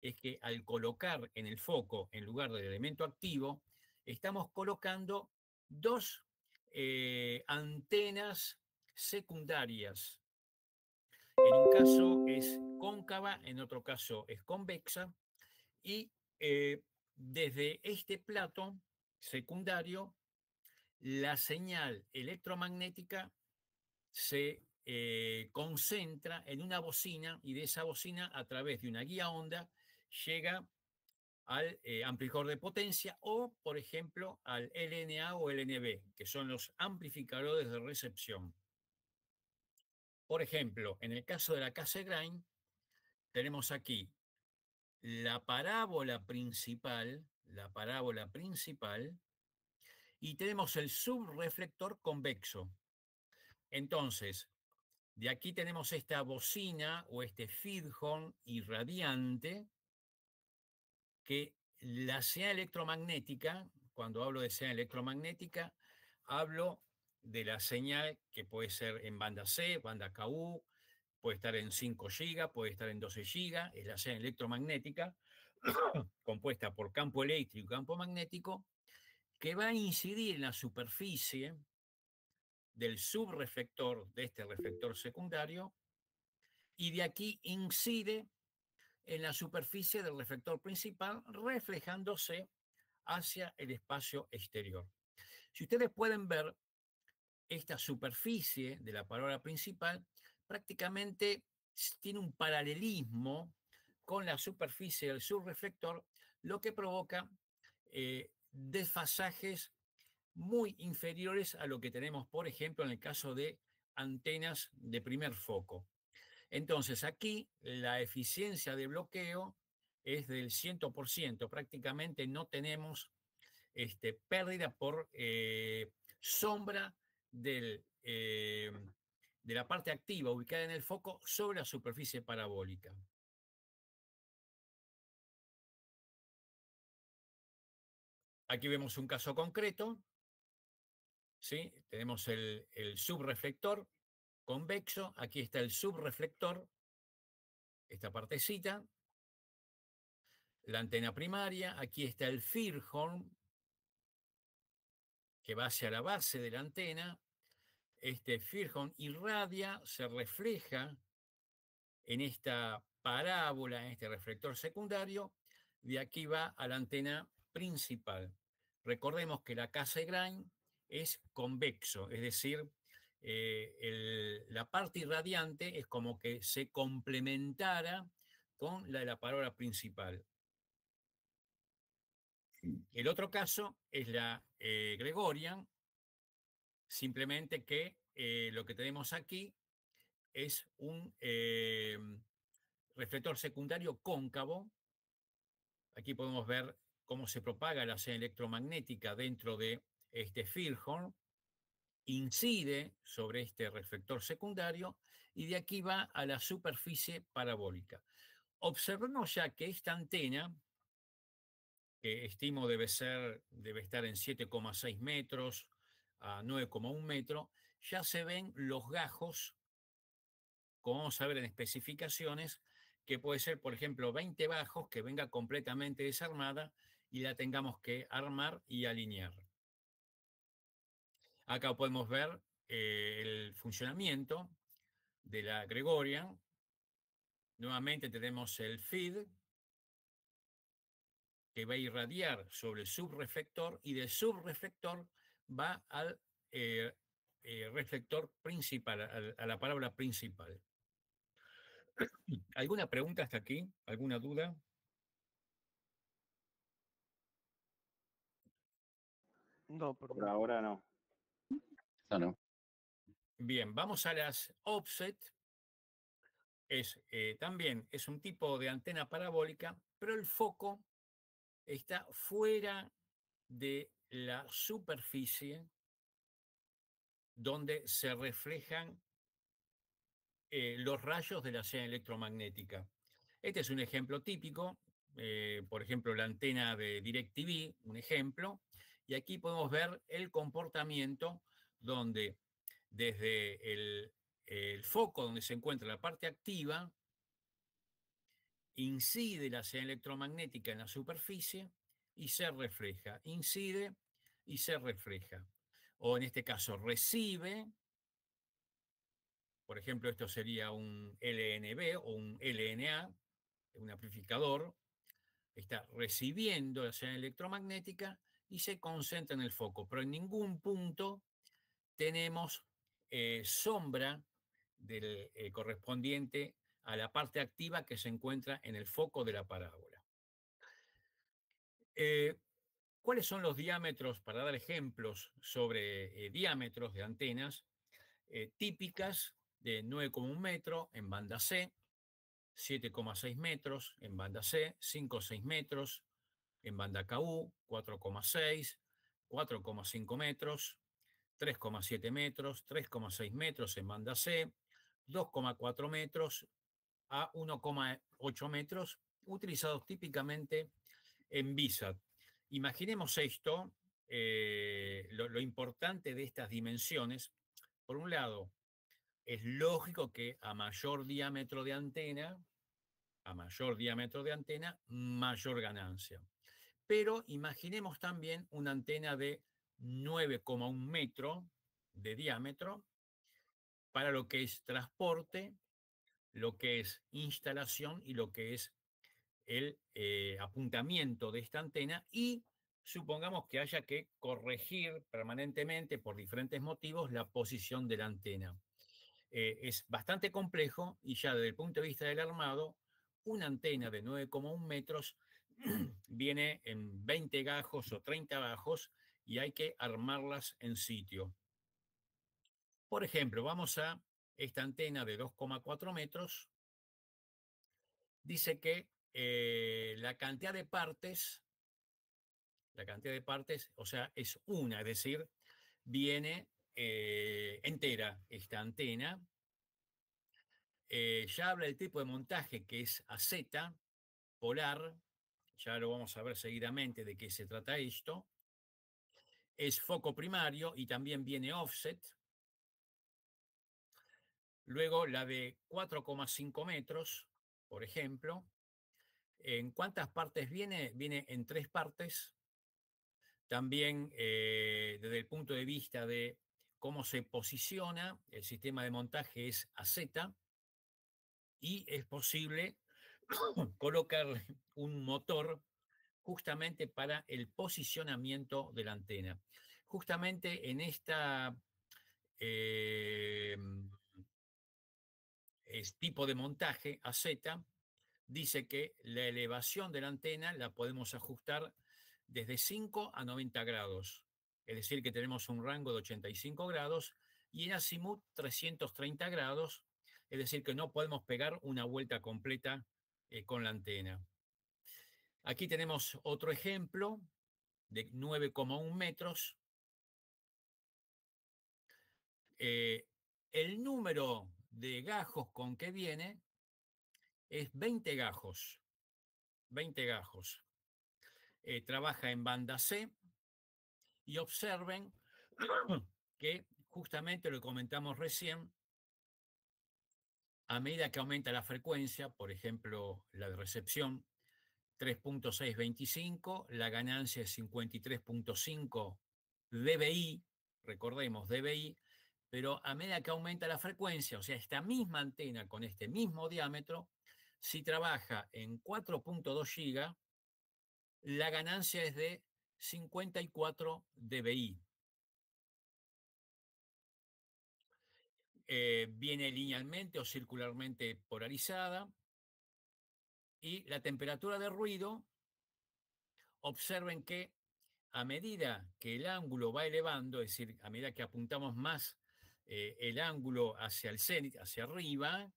es que al colocar en el foco, en lugar del elemento activo, estamos colocando dos antenas secundarias. En un caso es cóncava, en otro caso es convexa, y desde este plato secundario, la señal electromagnética se concentra en una bocina y de esa bocina, a través de una guía onda, llega al amplificador de potencia o, por ejemplo, al LNA o LNB, que son los amplificadores de recepción. Por ejemplo, en el caso de la Cassegrain, tenemos aquí la parábola principal, y tenemos el subreflector convexo. Entonces, de aquí tenemos esta bocina o este feed horn irradiante que la señal electromagnética, cuando hablo de señal electromagnética, hablo de la señal que puede ser en banda C, banda KU, puede estar en 5 GB, puede estar en 12 GB, es la señal electromagnética compuesta por campo eléctrico y campo magnético, que va a incidir en la superficie del subreflector, de este reflector secundario, y de aquí incide en la superficie del reflector principal, reflejándose hacia el espacio exterior. Si ustedes pueden ver, esta superficie de la parábola principal prácticamente tiene un paralelismo con la superficie del subreflector, lo que provoca desfasajes muy inferiores a lo que tenemos, por ejemplo, en el caso de antenas de primer foco. Entonces, aquí la eficiencia de bloqueo es del 100%, prácticamente no tenemos pérdida por sombra de la parte activa ubicada en el foco sobre la superficie parabólica. Aquí vemos un caso concreto, ¿sí? Tenemos el subreflector convexo, aquí está el subreflector, esta partecita, la antena primaria, aquí está el feed horn que va hacia la base de la antena. Este feed horn irradia, se refleja en esta parábola, en este reflector secundario, de aquí va a la antena principal. Recordemos que la Cassegrain es convexo, es decir, la parte irradiante es como que se complementara con la de la parábola principal. El otro caso es la Gregorian, simplemente que lo que tenemos aquí es un reflector secundario cóncavo. Aquí podemos ver cómo se propaga la señal electromagnética dentro de este feed horn, incide sobre este reflector secundario y de aquí va a la superficie parabólica. Observemos ya que esta antena, que estimo debe estar en 7,6 metros a 9,1 metros, ya se ven los gajos, como vamos a ver en especificaciones, que puede ser, por ejemplo, 20 bajos, que venga completamente desarmada y la tengamos que armar y alinear. Acá podemos ver el funcionamiento de la Gregorian. Nuevamente tenemos el feed que va a irradiar sobre el subreflector y del subreflector va al reflector principal, a la parábola principal. ¿Alguna pregunta hasta aquí? ¿Alguna duda? No, por ahora no. No, no. Bien, vamos a las offset. También es un tipo de antena parabólica, pero el foco está fuera de la superficie donde se reflejan los rayos de la señal electromagnética. Este es un ejemplo típico, por ejemplo, la antena de DirecTV, un ejemplo, y aquí podemos ver el comportamiento donde desde el foco donde se encuentra la parte activa, incide la señal electromagnética en la superficie y se refleja, incide y se refleja. O en este caso recibe, por ejemplo, esto sería un LNB o un LNA, un amplificador, está recibiendo la señal electromagnética y se concentra en el foco, pero en ningún punto tenemos sombra del correspondiente a la parte activa que se encuentra en el foco de la parábola. Eh, ¿Cuáles son los diámetros, para dar ejemplos sobre diámetros de antenas típicas de 9,1 metros en banda C, 7,6 metros en banda C, 5,6 metros en banda KU, 4,6, 4,5 metros, 3,7 metros, 3,6 metros en banda C, 2,4 metros a 1,8 metros, utilizados típicamente en VISAT. Imaginemos esto, lo importante de estas dimensiones. Por un lado, es lógico que a mayor diámetro de antena, mayor ganancia. Pero imaginemos también una antena de 9,1 metro de diámetro para lo que es transporte, lo que es instalación y lo que es el apuntamiento de esta antena, y supongamos que haya que corregir permanentemente por diferentes motivos la posición de la antena. Es bastante complejo y ya desde el punto de vista del armado, una antena de 9,1 metros viene en 20 gajos o 30 gajos y hay que armarlas en sitio. Por ejemplo, vamos a esta antena de 2,4 metros. Dice que la cantidad de partes, o sea, es una, es decir, viene entera esta antena. Ya habla del tipo de montaje que es AZ, polar, ya lo vamos a ver seguidamente de qué se trata esto. Es foco primario y también viene offset. Luego la de 4,5 metros, por ejemplo. ¿En cuántas partes viene? Viene en 3 partes. También desde el punto de vista de cómo se posiciona, el sistema de montaje es AZ y es posible colocarle un motor justamente para el posicionamiento de la antena. Justamente en esta eh, tipo de montaje AZ dice que la elevación de la antena la podemos ajustar desde 5 a 90 grados. Es decir, que tenemos un rango de 85 grados y en azimut 330 grados. Es decir, que no podemos pegar una vuelta completa con la antena. Aquí tenemos otro ejemplo de 9,1 metros. El número de gajos con que viene es 20 gajos. 20 gajos. Trabaja en banda C y observen que justamente lo comentamos recién, a medida que aumenta la frecuencia, por ejemplo, la de recepción 3,625, la ganancia es 53,5 dBi, recordemos dBi, pero a medida que aumenta la frecuencia, o sea, esta misma antena con este mismo diámetro, si trabaja en 4,2 giga, la ganancia es de 54 dBi. Viene linealmente o circularmente polarizada y la temperatura de ruido, observen que a medida que el ángulo va elevando, es decir, a medida que apuntamos más el ángulo hacia el cenit, hacia arriba,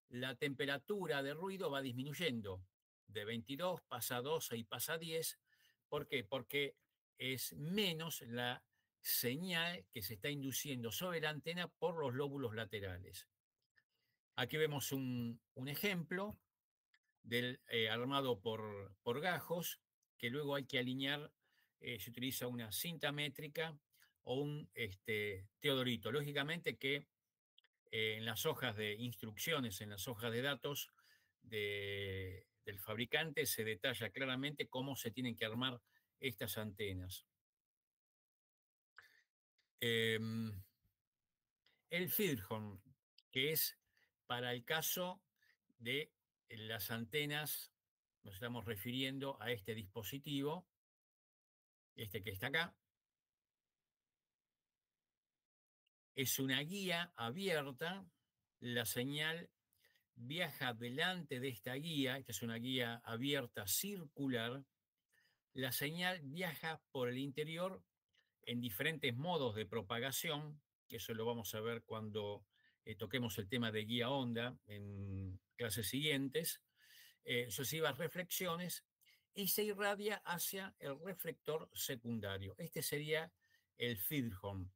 la temperatura de ruido va disminuyendo. De 22 pasa a 12 y pasa a 10. ¿Por qué? Porque es menos la señal que se está induciendo sobre la antena por los lóbulos laterales. Aquí vemos un ejemplo del armado por gajos, que luego hay que alinear, se utiliza una cinta métrica o un teodolito. Lógicamente que en las hojas de instrucciones, en las hojas de datos del fabricante se detalla claramente cómo se tienen que armar estas antenas. Em, el Filhorn, que es para el caso de las antenas, nos estamos refiriendo a este dispositivo, este que está acá, es una guía abierta, la señal viaja delante de esta guía, esta es una guía abierta circular, la señal viaja por el interior en diferentes modos de propagación, que eso lo vamos a ver cuando toquemos el tema de guía onda en clases siguientes, sucesivas reflexiones, y se irradia hacia el reflector secundario. Este sería el Fidhorn,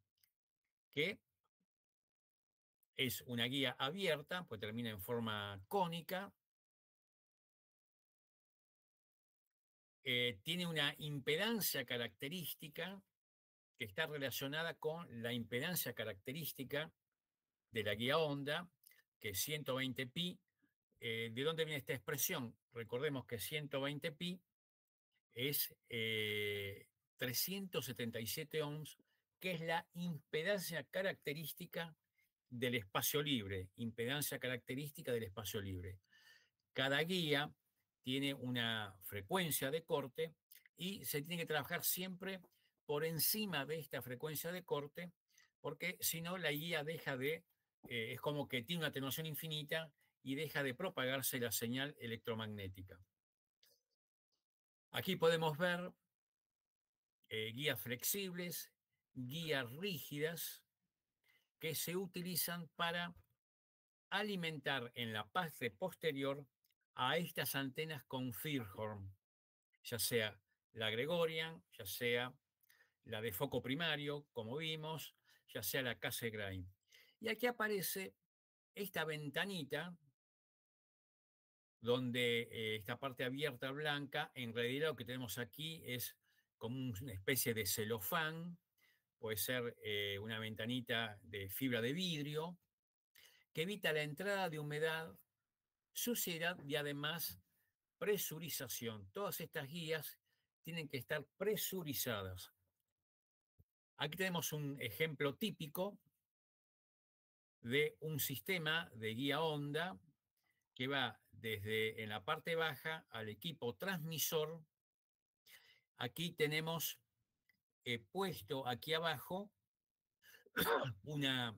que es una guía abierta, pues termina en forma cónica, tiene una impedancia característica que está relacionada con la impedancia característica de la guía onda, que es 120 pi. ¿De dónde viene esta expresión? Recordemos que 120 pi es 377 ohms, que es la impedancia característica del espacio libre, impedancia característica del espacio libre. Cada guía tiene una frecuencia de corte y se tiene que trabajar siempre por encima de esta frecuencia de corte, porque si no la guía deja de, es como que tiene una atenuación infinita y deja de propagarse la señal electromagnética. Aquí podemos ver guías flexibles, guías rígidas, que se utilizan para alimentar en la parte posterior a estas antenas con Firhorn, ya sea la Gregorian, ya sea la de foco primario, como vimos, ya sea la Cassegrain. Y aquí aparece esta ventanita donde esta parte abierta blanca, en realidad lo que tenemos aquí es como una especie de celofán, puede ser una ventanita de fibra de vidrio, que evita la entrada de humedad, suciedad y además presurización. Todas estas guías tienen que estar presurizadas. Aquí tenemos un ejemplo típico de un sistema de guía onda que va desde en la parte baja al equipo transmisor. Aquí tenemos puesto aquí abajo una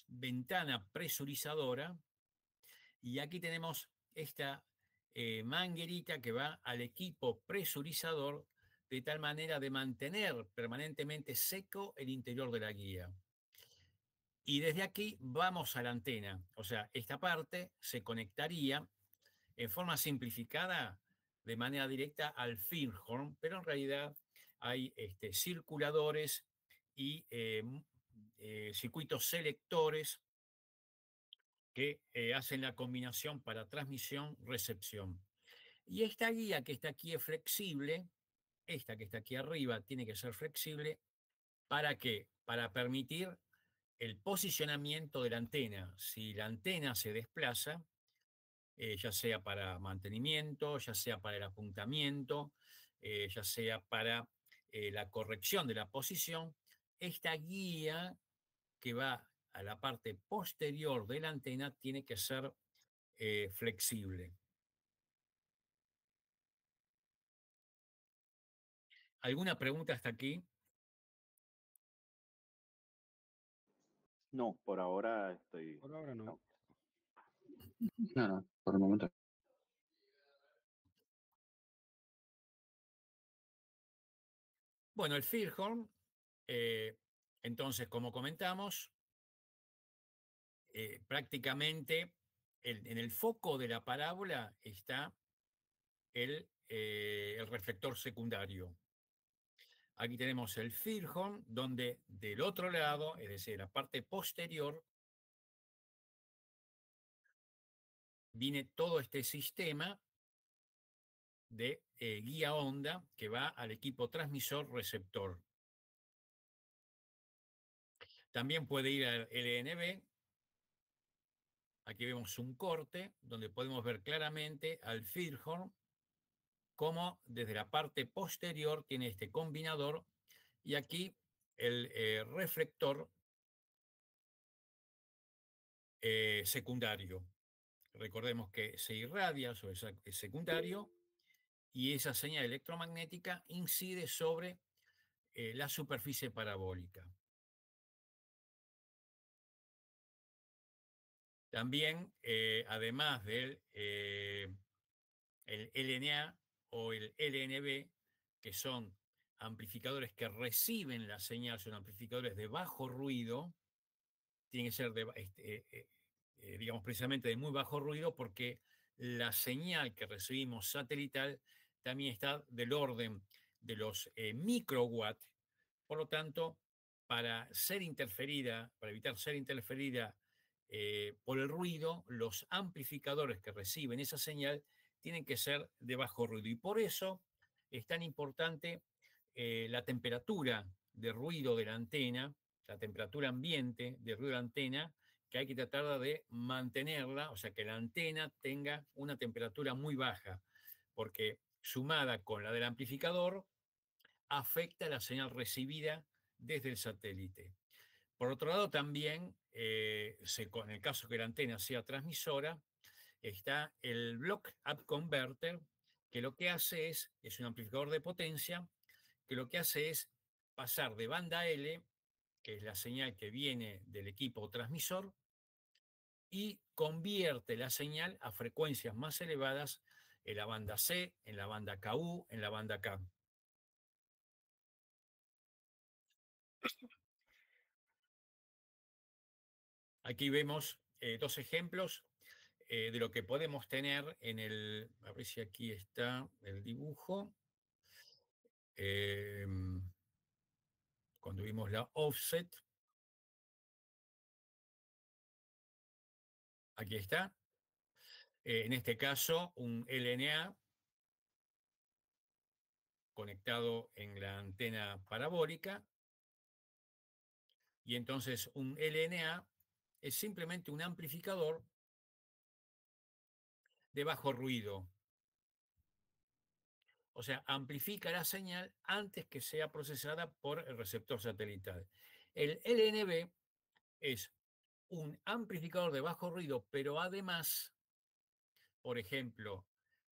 ventana presurizadora y aquí tenemos esta manguerita que va al equipo presurizador de tal manera de mantener permanentemente seco el interior de la guía. Y desde aquí vamos a la antena, o sea, esta parte se conectaría en forma simplificada de manera directa al Firhorn, pero en realidad hay circuladores y circuitos selectores que hacen la combinación para transmisión-recepción. Y esta guía que está aquí es flexible, esta que está aquí arriba tiene que ser flexible, ¿para qué? Para permitir el posicionamiento de la antena. Si la antena se desplaza, ya sea para mantenimiento, ya sea para el apuntamiento, ya sea para la corrección de la posición, esta guía que va a la parte posterior de la antena tiene que ser flexible. ¿Alguna pregunta hasta aquí? No, por ahora estoy. Por ahora no. No. No, no, por el momento. Bueno, el Firhorn, entonces, como comentamos, prácticamente en el foco de la parábola está el reflector secundario. Aquí tenemos el Firhorn, donde del otro lado, es decir, la parte posterior, viene todo este sistema de guía onda que va al equipo transmisor-receptor. También puede ir al LNB, Aquí vemos un corte donde podemos ver claramente al Firehorn cómo desde la parte posterior tiene este combinador y aquí el reflector secundario. Recordemos que se irradia sobre el secundario y esa señal electromagnética incide sobre la superficie parabólica. También, además del el LNA o el LNB, que son amplificadores que reciben la señal, son amplificadores de bajo ruido, tienen que ser digamos, precisamente de muy bajo ruido, porque la señal que recibimos satelital también está del orden de los microwatt. Por lo tanto, para ser interferida, para evitar ser interferida por el ruido, los amplificadores que reciben esa señal tienen que ser de bajo ruido. Y por eso es tan importante la temperatura de ruido de la antena, la temperatura ambiente de ruido de la antena, que hay que tratar de mantenerla, o sea, que la antena tenga una temperatura muy baja, porque sumada con la del amplificador, afecta la señal recibida desde el satélite. Por otro lado, también, en el caso que la antena sea transmisora, está el Block Up Converter, que lo que hace es un amplificador de potencia, que lo que hace es pasar de banda L, que es la señal que viene del equipo transmisor, y convierte la señal a frecuencias más elevadas en la banda C, en la banda KU, en la banda K. Aquí vemos dos ejemplos de lo que podemos tener en el, a ver si aquí está el dibujo, eh, cuando vimos la offset, aquí está, en este caso un LNA conectado en la antena parabólica, y entonces un LNA es simplemente un amplificador de bajo ruido. O sea, amplifica la señal antes que sea procesada por el receptor satelital. El LNB es un amplificador de bajo ruido, pero además, por ejemplo,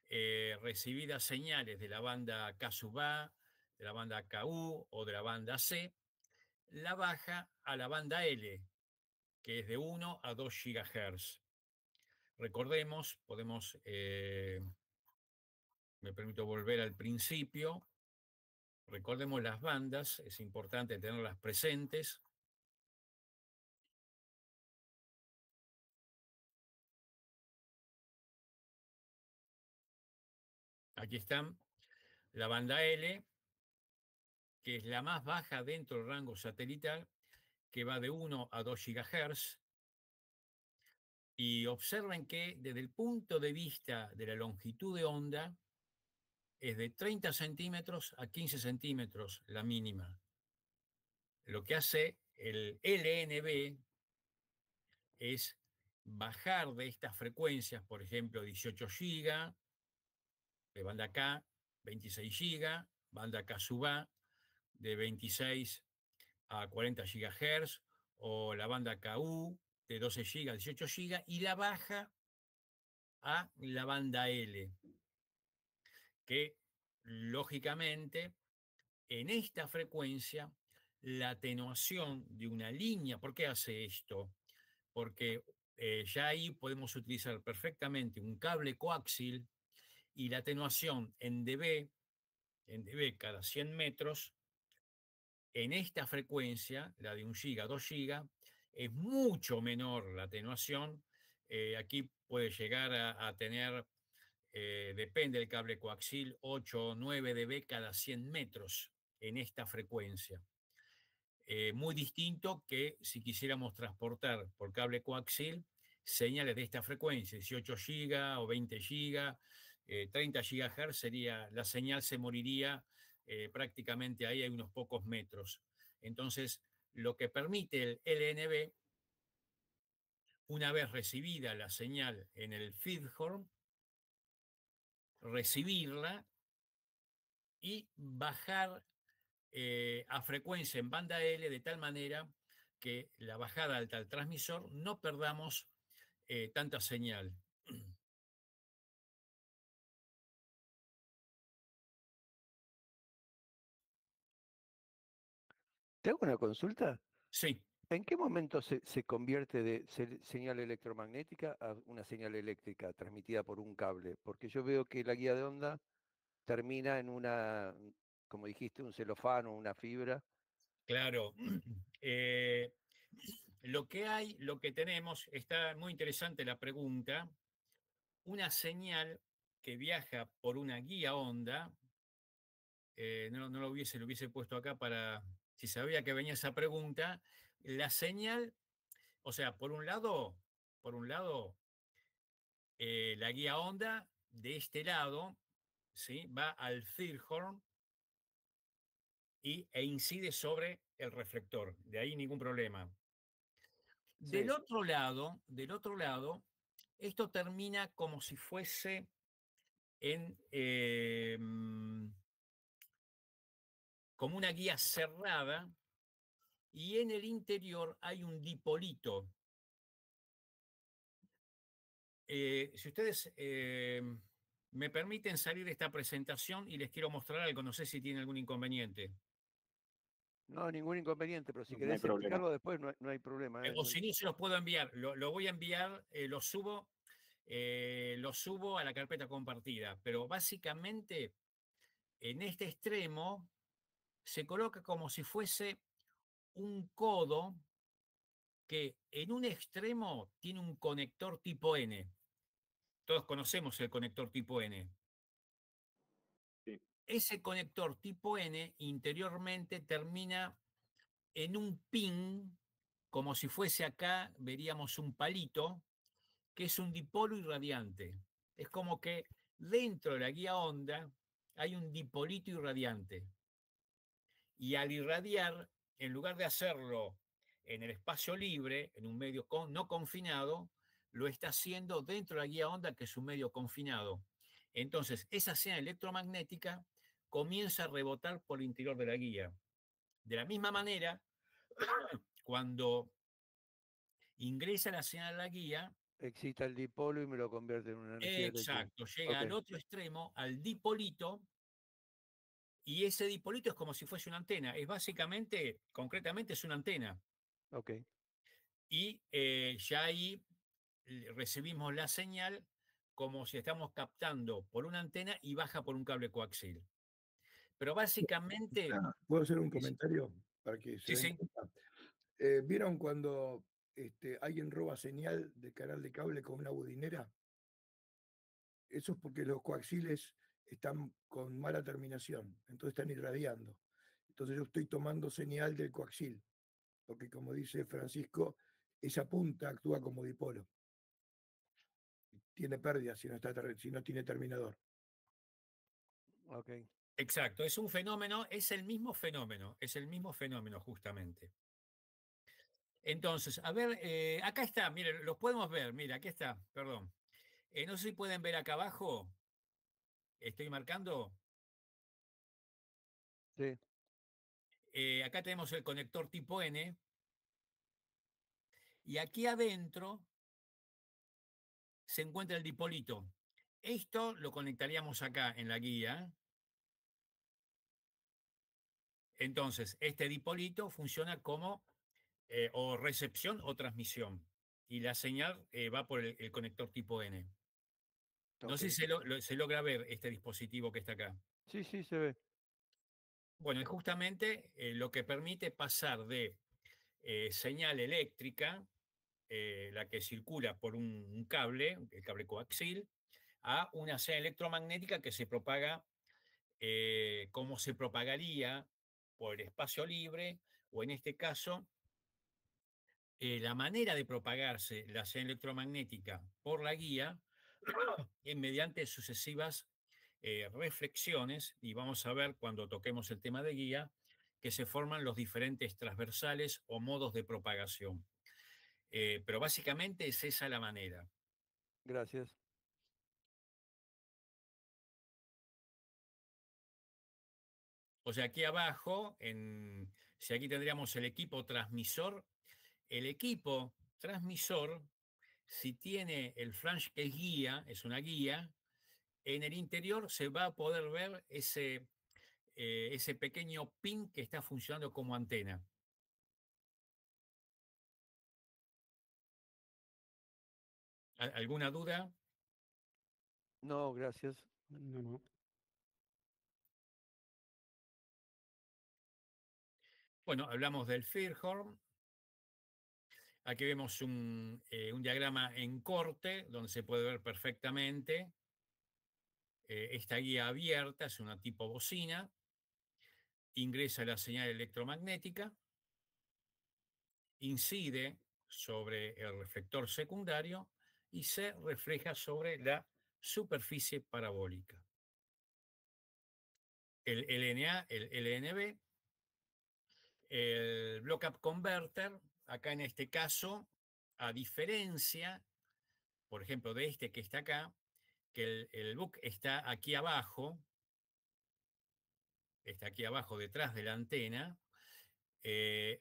recibidas señales de la banda K sub A, de la banda KU o de la banda C, la baja a la banda L, que es de 1 a 2 GHz. Recordemos, me permito volver al principio, recordemos las bandas, es importante tenerlas presentes. Aquí están la banda L, que es la más baja dentro del rango satelital, que va de 1 a 2 GHz. Y observen que desde el punto de vista de la longitud de onda, es de 30 centímetros a 15 centímetros la mínima. Lo que hace el LNB es bajar de estas frecuencias, por ejemplo, 18 GB de banda K, 26 GB, banda K sub A, de 26 a 40 GHz, o la banda KU de 12 GB a 18 GB, y la baja a la banda L, que lógicamente en esta frecuencia la atenuación de una línea, ¿por qué hace esto? Porque ya ahí podemos utilizar perfectamente un cable coaxil y la atenuación en dB cada 100 metros, en esta frecuencia, la de 1 giga, 2 giga, es mucho menor la atenuación. Aquí puede llegar a tener, depende del cable coaxil, 8 o 9 dB cada 100 metros en esta frecuencia. Muy distinto que si quisiéramos transportar por cable coaxil señales de esta frecuencia, 18 GB o 20 GB, 30 GHz, la señal se moriría prácticamente ahí, hay unos pocos metros. Entonces, lo que permite el LNB Una vez recibida la señal en el feedhorn, recibirla y bajar a frecuencia en banda L de tal manera que la bajada alta al transmisor no perdamos tanta señal. ¿Te hago una consulta? Sí, ¿En qué momento se convierte de señal electromagnética a una señal eléctrica transmitida por un cable? Porque yo veo que la guía de onda termina en una, como dijiste, un celofán o una fibra. claro. Eh, lo que tenemos, está muy interesante la pregunta, una señal que viaja por una guía onda, no lo hubiese puesto acá para, si sabía que venía esa pregunta, la señal, o sea, por un lado, la guía onda de este lado, ¿sí? Va al Firhorn e incide sobre el reflector, de ahí ningún problema. Sí. Del otro lado, esto termina como si fuese en como una guía cerrada y en el interior hay un dipolito. Si ustedes me permiten salir de esta presentación y les quiero mostrar algo, no sé si tiene algún inconveniente. No, ningún inconveniente, pero si No hay querés problema. explicarlo después, no hay problema. O si no, se los puedo enviar. Lo voy a enviar, lo subo a la carpeta compartida. Pero básicamente, en este extremo, se coloca como si fuese un codo que en un extremo tiene un conector tipo N. Todos conocemos el conector tipo N. Sí. Ese conector tipo N interiormente termina en un pin, como si fuese acá, veríamos un palito, que es un dipolo irradiante. Es como que dentro de la guía onda hay un dipolito irradiante. Y al irradiar, en lugar de hacerlo en el espacio libre, en un medio no confinado, lo está haciendo dentro de la guía onda, que es un medio confinado. Entonces, esa señal electromagnética comienza a rebotar por el interior de la guía. De la misma manera, cuando ingresa la señal a la guía, Excita el dipolo y me lo convierte en una energía eléctrica. exacto, llega Ok, al otro extremo, al dipolito, y ese dipolito es como si fuese una antena. Es básicamente, concretamente, es una antena. ok. Y ya ahí recibimos la señal como si estamos captando por una antena y baja por un cable coaxil. Pero básicamente, ¿Puedo hacer un es- comentario para que se sí, den sí, cuenta? ¿Vieron cuando alguien roba señal de canal de cable con una budinera? Eso es porque los coaxiles están con mala terminación, entonces están irradiando. Entonces yo estoy tomando señal del coaxil, porque como dice Francisco, esa punta actúa como dipolo. Tiene pérdida si no tiene terminador. Ok. exacto, es un fenómeno, es el mismo fenómeno justamente. Entonces, a ver, acá está, miren, los podemos ver, mira, aquí está, perdón. No sé si pueden ver acá abajo, estoy marcando, Sí, acá tenemos el conector tipo N y aquí adentro se encuentra el dipolito. Esto lo conectaríamos acá en la guía. Entonces, este dipolito funciona como o recepción o transmisión. Y la señal va por el conector tipo N. No ok. sé si se logra ver este dispositivo que está acá. Sí, sí, se ve. Bueno, es justamente lo que permite pasar de señal eléctrica, la que circula por un cable, el cable coaxil, a una señal electromagnética que se propaga como se propagaría por el espacio libre, o en este caso, la manera de propagarse la señal electromagnética por la guía es mediante sucesivas reflexiones, y vamos a ver cuando toquemos el tema de guía, que se forman los diferentes transversales o modos de propagación. Pero básicamente es esa la manera. Gracias. O sea, aquí abajo, si aquí tendríamos el equipo transmisor, si tiene el flange que es guía, es una guía, en el interior se va a poder ver ese pequeño pin que está funcionando como antena. ¿Alguna duda? No, gracias. No, no. Bueno, hablamos del Firehorn. Aquí vemos un diagrama en corte donde se puede ver perfectamente esta guía abierta, es una tipo bocina, ingresa la señal electromagnética, incide sobre el reflector secundario y se refleja sobre la superficie parabólica. El LNA, el LNB, el Block-up Converter, acá en este caso, a diferencia, por ejemplo, de este que está acá, que el book está aquí abajo detrás de la antena,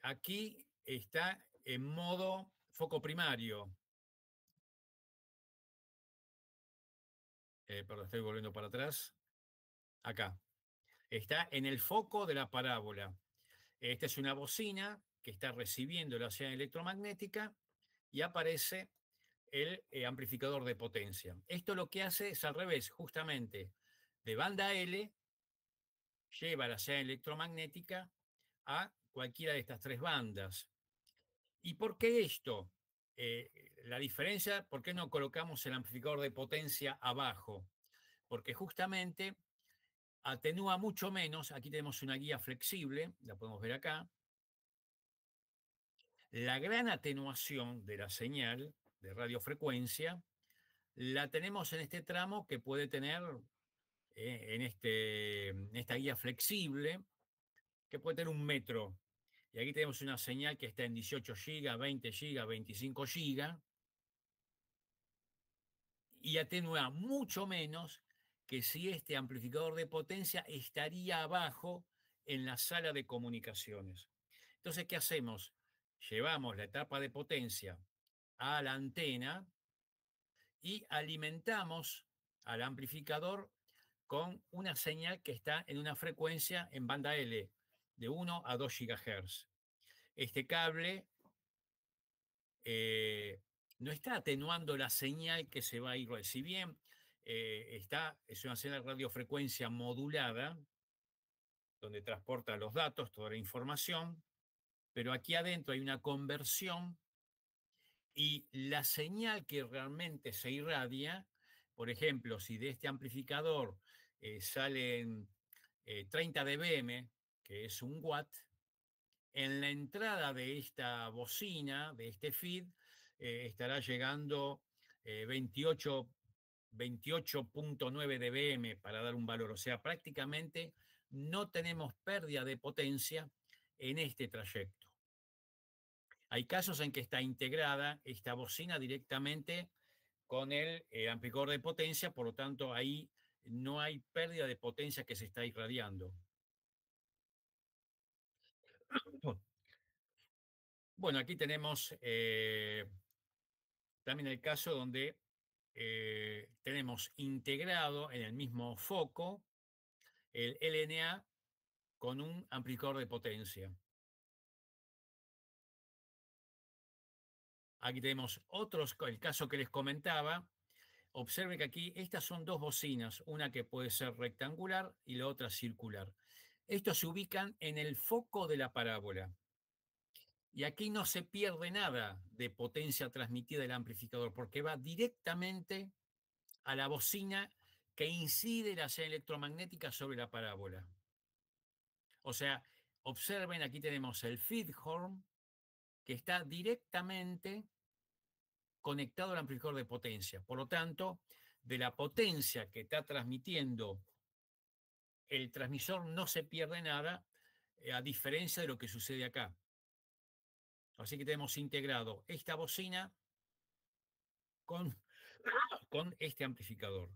aquí está en modo foco primario. Perdón, estoy volviendo para atrás. Acá. Está en el foco de la parábola. Esta es una bocina que está recibiendo la señal electromagnética y aparece el amplificador de potencia. Esto lo que hace es al revés, justamente de banda L lleva la señal electromagnética a cualquiera de estas tres bandas. ¿Y por qué esto? La diferencia, ¿por qué no colocamos el amplificador de potencia abajo? Porque justamente atenúa mucho menos, aquí tenemos una guía flexible, la podemos ver acá, la gran atenuación de la señal de radiofrecuencia la tenemos en este tramo que puede tener en esta guía flexible, que puede tener 1 metro. Y aquí tenemos una señal que está en 18 GB, 20 GB, 25 GB, y atenúa mucho menos que si este amplificador de potencia estaría abajo en la sala de comunicaciones. Entonces, ¿qué hacemos? Llevamos la etapa de potencia a la antena y alimentamos al amplificador con una señal que está en una frecuencia en banda L de 1 a 2 GHz. Este cable no está atenuando la señal que se va a ir. Si bien es una señal de radiofrecuencia modulada, donde transporta los datos, toda la información, pero aquí adentro hay una conversión y la señal que realmente se irradia, por ejemplo, si de este amplificador salen 30 dBm, que es 1 watt, en la entrada de esta bocina, de este feed, estará llegando 28.9 dBm para dar un valor. O sea, prácticamente no tenemos pérdida de potencia en este trayecto. Hay casos en que está integrada esta bocina directamente con el amplificador de potencia, por lo tanto ahí no hay pérdida de potencia que se está irradiando. Bueno, aquí tenemos también el caso donde tenemos integrado en el mismo foco el LNA con un amplificador de potencia. Aquí tenemos el caso que les comentaba. Observen que aquí estas son dos bocinas, una que puede ser rectangular y la otra circular. Estos se ubican en el foco de la parábola. Y aquí no se pierde nada de potencia transmitida del amplificador, porque va directamente a la bocina que incide la señal electromagnética sobre la parábola. O sea, observen, aquí tenemos el feed horn, que está directamente conectado al amplificador de potencia. Por lo tanto, de la potencia que está transmitiendo el transmisor no se pierde nada, a diferencia de lo que sucede acá. Así que tenemos integrado esta bocina con este amplificador.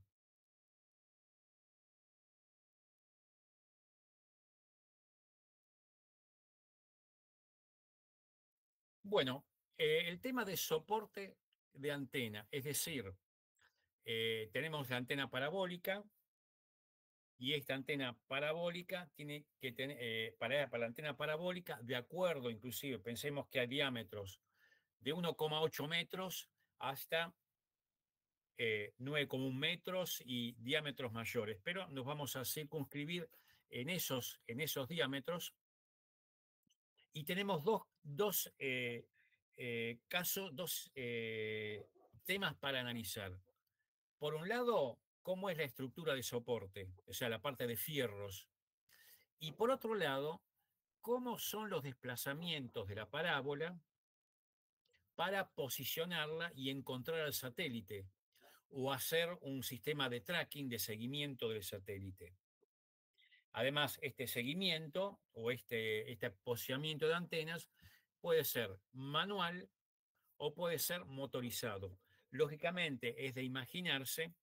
Bueno, el tema de soporte de antena, es decir, tenemos la antena parabólica y esta antena parabólica tiene que tener, para la antena parabólica, de acuerdo, inclusive, pensemos que hay diámetros de 1,8 metros hasta 9,1 metros y diámetros mayores, pero nos vamos a circunscribir en esos diámetros y tenemos dos casos, dos temas para analizar. Por un lado, cómo es la estructura de soporte, o sea, la parte de fierros. Y por otro lado, cómo son los desplazamientos de la parábola para posicionarla y encontrar al satélite o hacer un sistema de tracking, de seguimiento del satélite. Además, este seguimiento o este posicionamiento de antenas puede ser manual o puede ser motorizado. Lógicamente, es de imaginarse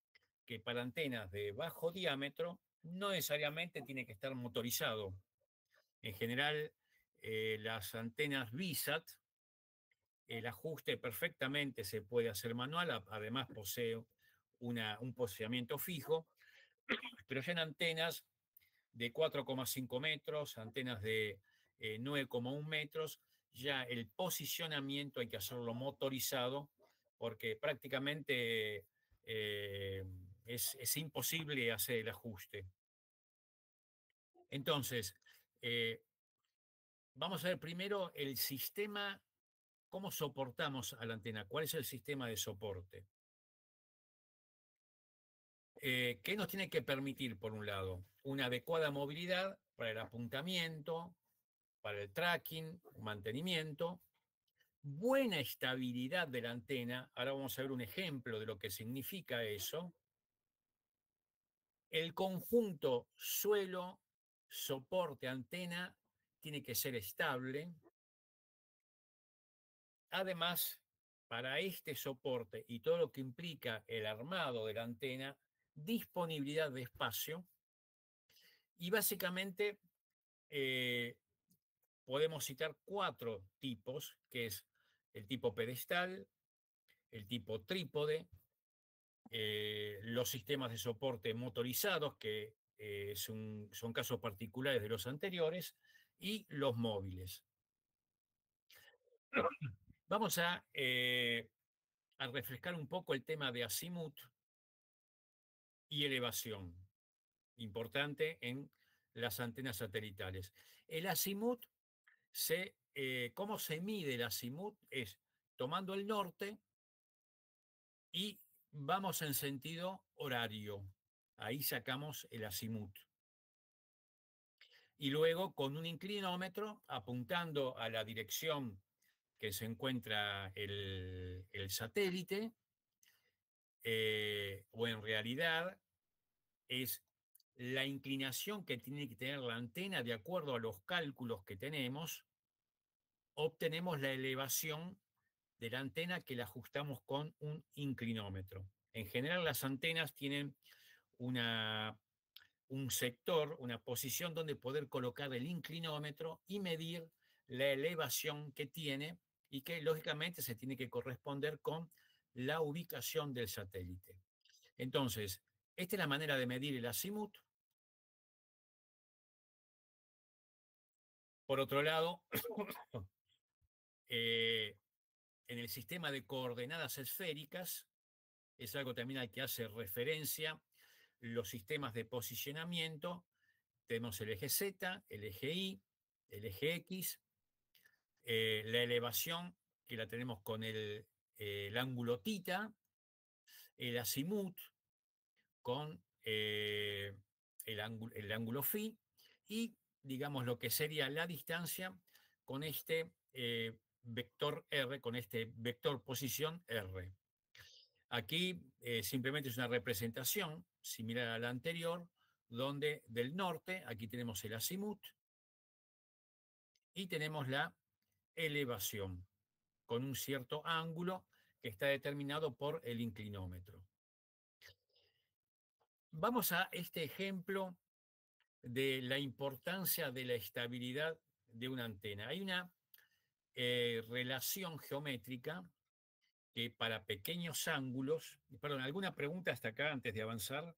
que para antenas de bajo diámetro no necesariamente tiene que estar motorizado. En general, las antenas VSAT, el ajuste perfectamente se puede hacer manual, además posee un posicionamiento fijo, pero ya en antenas de 4,5 metros, antenas de 9,1 metros, ya el posicionamiento hay que hacerlo motorizado porque prácticamente es imposible hacer el ajuste. Entonces, vamos a ver primero el sistema, cómo soportamos a la antena, cuál es el sistema de soporte. ¿Qué nos tiene que permitir, por un lado? Una adecuada movilidad para el apuntamiento, para el tracking, mantenimiento, buena estabilidad de la antena. Ahora vamos a ver un ejemplo de lo que significa eso. El conjunto suelo, soporte, antena tiene que ser estable. Además, para este soporte y todo lo que implica el armado de la antena, disponibilidad de espacio y básicamente podemos citar 4 tipos, que es el tipo pedestal, el tipo trípode, los sistemas de soporte motorizados, que son casos particulares de los anteriores, y los móviles. Vamos a refrescar un poco el tema de azimut y elevación, importante en las antenas satelitales. El azimut, ¿cómo se mide el azimut? Es tomando el norte y vamos en sentido horario. Ahí sacamos el azimut. Y luego con un inclinómetro, apuntando a la dirección que se encuentra el satélite, o en realidad es la inclinación que tiene que tener la antena de acuerdo a los cálculos que tenemos, obtenemos la elevación de la antena que la ajustamos con un inclinómetro. En general las antenas tienen un sector, una posición donde poder colocar el inclinómetro y medir la elevación que tiene y que lógicamente se tiene que corresponder con la ubicación del satélite. Entonces, esta es la manera de medir el azimut. Por otro lado, en el sistema de coordenadas esféricas, es algo también al que hace referencia los sistemas de posicionamiento. Tenemos el eje Z, el eje Y, el eje X, la elevación que la tenemos con el ángulo θ, el azimut con el ángulo φ y, digamos, lo que sería la distancia con este vector R, con este vector posición R. Aquí simplemente es una representación similar a la anterior, donde del norte, aquí tenemos el azimut y tenemos la elevación. con un cierto ángulo que está determinado por el inclinómetro. Vamos a este ejemplo de la importancia de la estabilidad de una antena. Hay una relación geométrica que para pequeños ángulos, perdón, ¿alguna pregunta hasta acá antes de avanzar?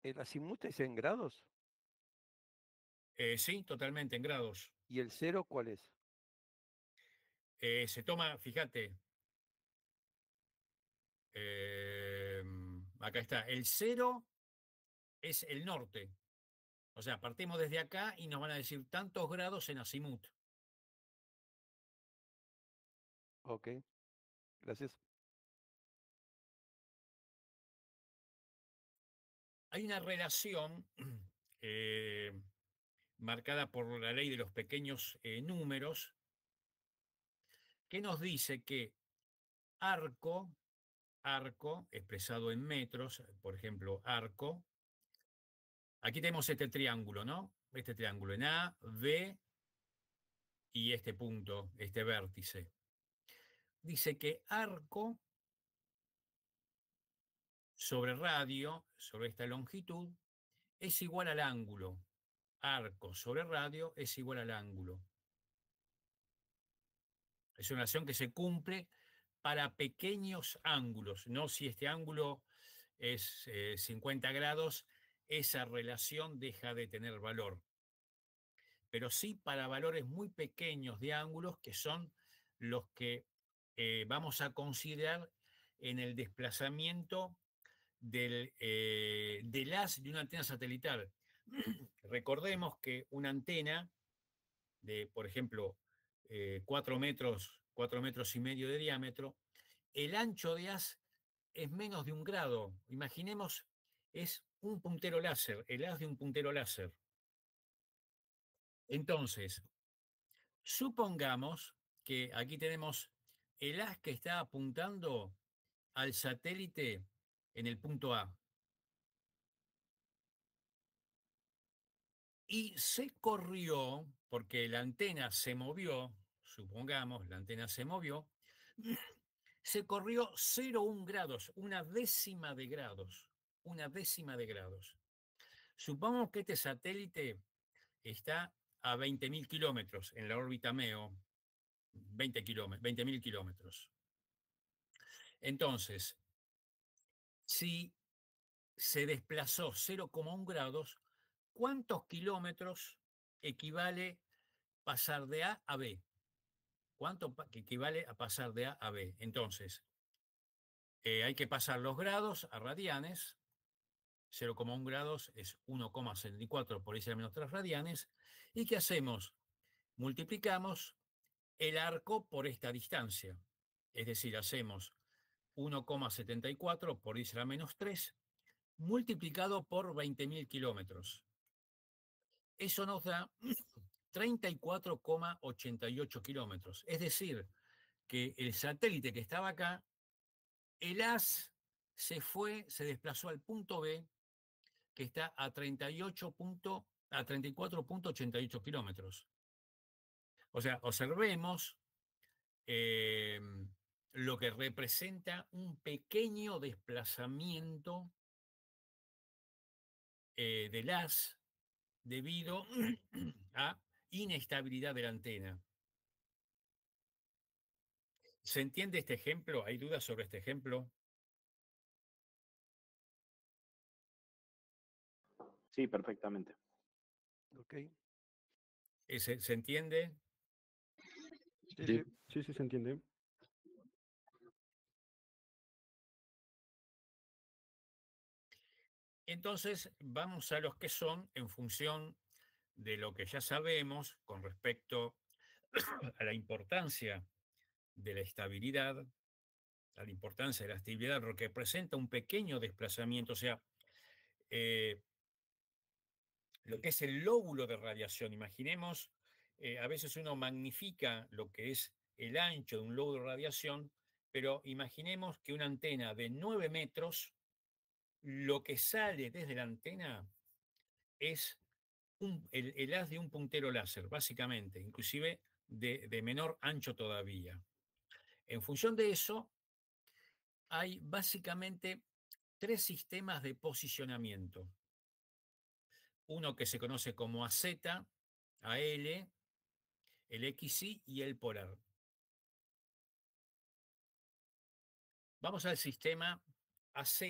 ¿El azimut es en grados? Sí, totalmente, en grados. ¿Y el cero cuál es? Se toma, fíjate, acá está, el cero es el norte. O sea, partimos desde acá y nos van a decir tantos grados en azimut. Ok, gracias. Hay una relación eh, marcada por la ley de los pequeños números que nos dice que arco expresado en metros, por ejemplo, arco, aquí tenemos este triángulo, ¿no? Este triángulo en A, B y este punto, este vértice. Dice que arco sobre radio, sobre esta longitud, es igual al ángulo. Arco sobre radio es igual al ángulo. Es una relación que se cumple para pequeños ángulos, no si este ángulo es 50 grados, esa relación deja de tener valor. Pero sí para valores muy pequeños de ángulos que son los que vamos a considerar en el desplazamiento del haz de una antena satelital. Recordemos que una antena de, por ejemplo, 4 metros y medio de diámetro, el ancho de haz es menos de 1 grado. Imaginemos, es un puntero láser, el haz de un puntero láser. Entonces, supongamos que aquí tenemos el haz que está apuntando al satélite en el punto A. Y se corrió, porque la antena se movió, supongamos, la antena se movió, se corrió 0,1 grados, una décima de grados, una décima de grados. Supongamos que este satélite está a 20.000 kilómetros en la órbita MEO, 20.000 kilómetros. Entonces, si se desplazó 0,1 grados, ¿cuántos kilómetros equivale pasar de A a B? ¿Cuánto equivale a pasar de A a B? Entonces, hay que pasar los grados a radianes. 0,1 grados es 1,74 por 10⁻³ radianes. ¿Y qué hacemos? Multiplicamos el arco por esta distancia. Es decir, hacemos 1,74 por 10⁻³ multiplicado por 20.000 kilómetros. Eso nos da 34,88 kilómetros. Es decir, que el satélite que estaba acá, el haz se desplazó al punto B, que está a 34,88 kilómetros. O sea, observemos lo que representa un pequeño desplazamiento del haz debido a inestabilidad de la antena. ¿Se entiende este ejemplo? ¿Hay dudas sobre este ejemplo? Sí, perfectamente. Ok. ¿Se entiende? Sí, Sí. sí. Sí, se entiende. Entonces, vamos a los que son en función de lo que ya sabemos con respecto a la importancia de la estabilidad, a la importancia de la estabilidad, porque presenta un pequeño desplazamiento, o sea, lo que es el lóbulo de radiación. Imaginemos, a veces uno magnifica lo que es el ancho de un lóbulo de radiación, pero imaginemos que una antena de 9 metros, lo que sale desde la antena es el haz de un puntero láser, básicamente. Inclusive de menor ancho todavía. En función de eso, hay básicamente 3 sistemas de posicionamiento. Uno que se conoce como AZ, AL, el XY y el polar. Vamos al sistema AZ,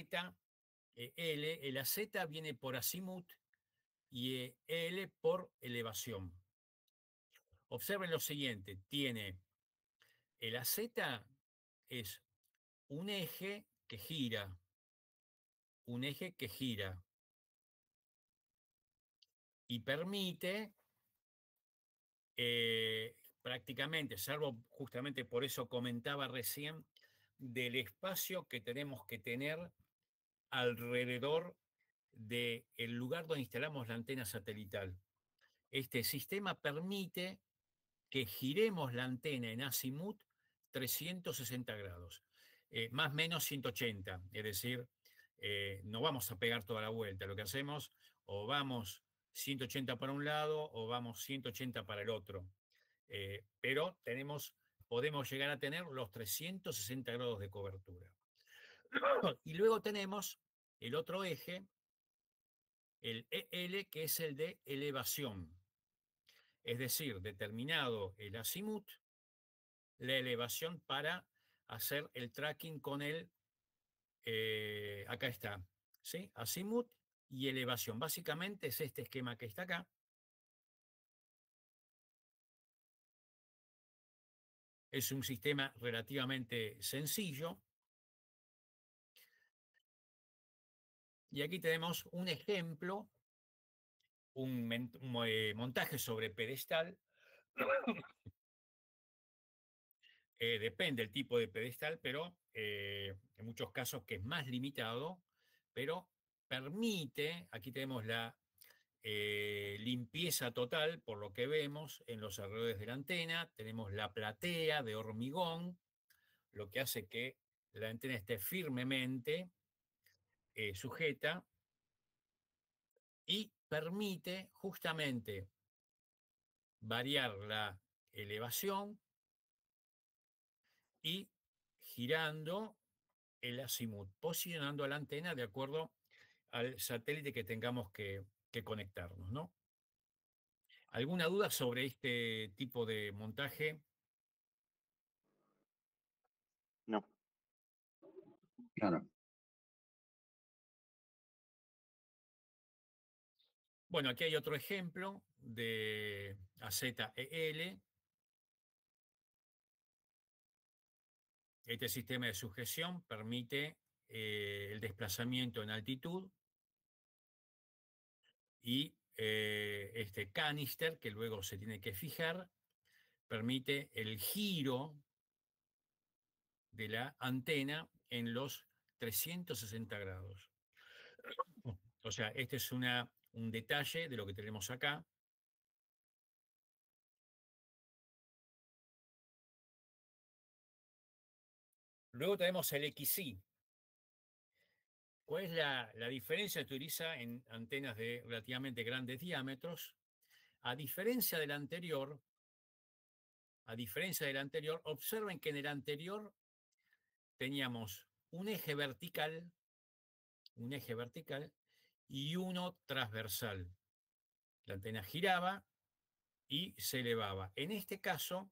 L. El AZ viene por azimut y L por elevación. Observen lo siguiente, tiene el AZ es un eje que gira, un eje que gira y permite prácticamente, salvo justamente por eso comentaba recién, del espacio que tenemos que tener alrededor del lugar donde instalamos la antena satelital. Este sistema permite que giremos la antena en azimut 360 grados, más o menos 180, es decir, no vamos a pegar toda la vuelta, lo que hacemos o vamos 180 para un lado o vamos 180 para el otro, pero podemos llegar a tener los 360 grados de cobertura. Y luego tenemos el otro eje, el EL, que es el de elevación. Es decir, determinado el azimut, la elevación para hacer el tracking con acá está, ¿sí? Azimut y elevación. Básicamente es este esquema que está acá. Es un sistema relativamente sencillo. Y aquí tenemos un ejemplo, un montaje sobre pedestal. Depende del tipo de pedestal, pero en muchos casos que es más limitado, pero permite, aquí tenemos la limpieza total, por lo que vemos en los alrededores de la antena, tenemos la platea de hormigón, lo que hace que la antena esté firmemente sujeta y permite justamente variar la elevación y girando el azimut, posicionando a la antena de acuerdo al satélite que tengamos que conectarnos, ¿no? ¿Alguna duda sobre este tipo de montaje? No. Claro. Bueno, aquí hay otro ejemplo de AZEL. Este sistema de sujeción permite el desplazamiento en altitud y este canister, que luego se tiene que fijar, permite el giro de la antena en los 360 grados. O sea, este es un detalle de lo que tenemos acá. Luego tenemos el XY. ¿Cuál es la diferencia que utiliza en antenas de relativamente grandes diámetros? A diferencia del anterior, observen que en el anterior teníamos un eje vertical y uno transversal. La antena giraba y se elevaba. En este caso,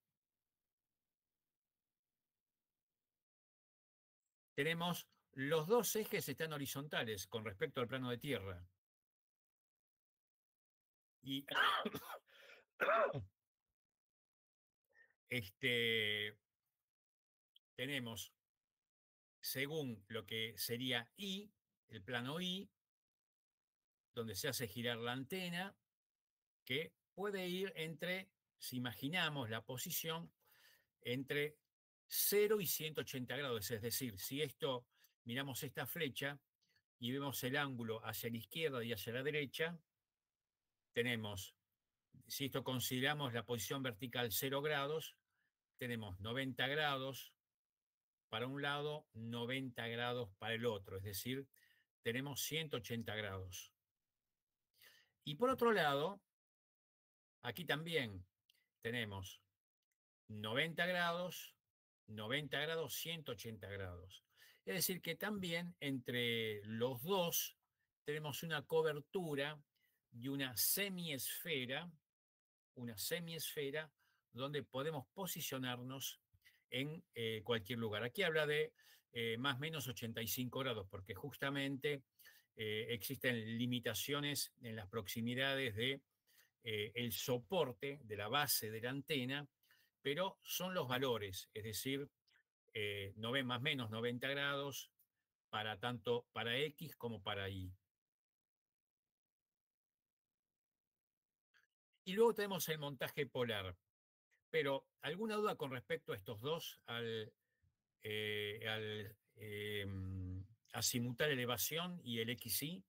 tenemos los dos ejes están horizontales con respecto al plano de tierra. Y tenemos, según lo que sería I, el plano I, donde se hace girar la antena, que puede ir entre, si imaginamos la posición, entre 0 y 180 grados. Es decir, si miramos esta flecha y vemos el ángulo hacia la izquierda y hacia la derecha, tenemos, si esto consideramos la posición vertical 0 grados, tenemos 90 grados para un lado, 90 grados para el otro, es decir, tenemos 180 grados. Y por otro lado, aquí también tenemos 90 grados, 90 grados, 180 grados. Es decir, que también entre los dos tenemos una cobertura de una semiesfera donde podemos posicionarnos en cualquier lugar. Aquí habla de más o menos 85 grados, porque justamente existen limitaciones en las proximidades de el soporte de la base de la antena, pero son los valores, es decir, más o menos 90 grados para tanto para X como para Y. Y luego tenemos el montaje polar. Pero, ¿alguna duda con respecto a estos dos, al azimutal elevación y el XY?